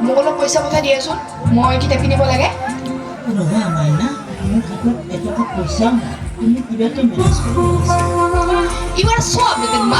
মোক অলপ পইচা পঠাই দিয়াচোন মই কিতাপ কিনিব লাগে ৰ'বা মাইনা মোৰ হাতত এটকা পইচাও নাই তুমি কিবাকে মেনেজ কৰি আছা You are so updated, ma.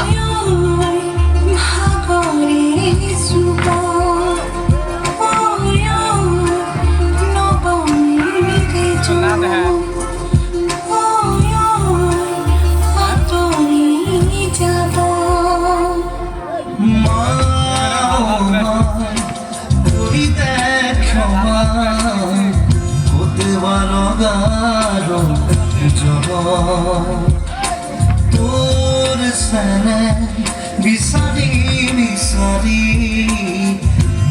তোর সানে বিসারি বিসারি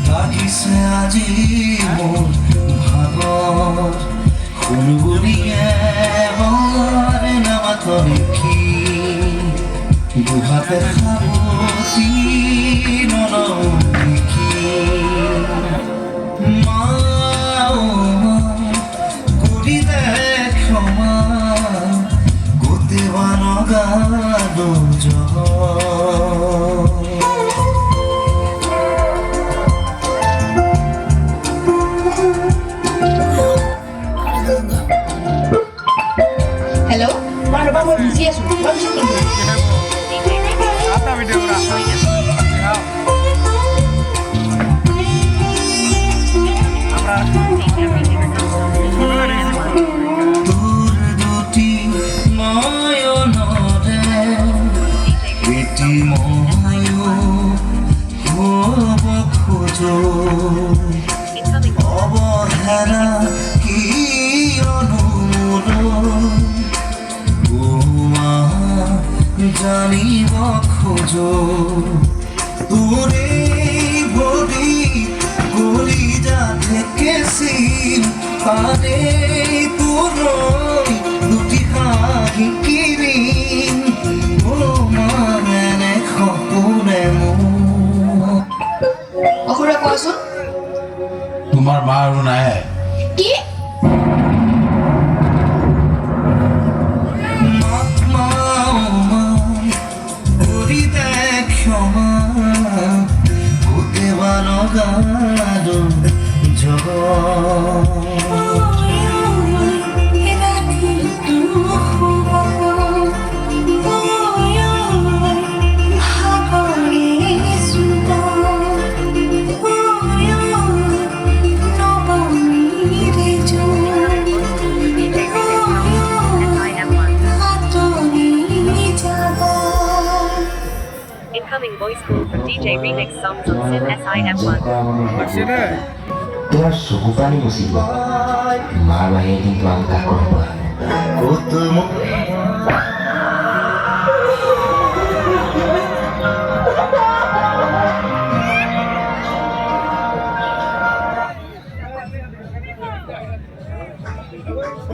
লাগিছে আজি মোৰ ভাগৰ ফুলগুৰিয়ে বৰে নামাত লিখি দুহাতে সাৱতি নলখি Hello? Mana ba mo busy aso? What is it? Apa video ora? তোর দুটি নয়নরে এটি ময় হব খোঁজো অবহেলা কি অনুমোদ জানিব খোঁজো তোরে ভরি কলিজা থেকে সিল পারে তোর দুটি হাহি কিরিম ও মানে খপুরে অখুৰা কোৱাচোন তোমাৰ মা আৰু নাই কি Incoming voice call from DJ Remix songs on SIM SIM1. Tuhan suhu paling musibah, malah yang tinggal angkat korban.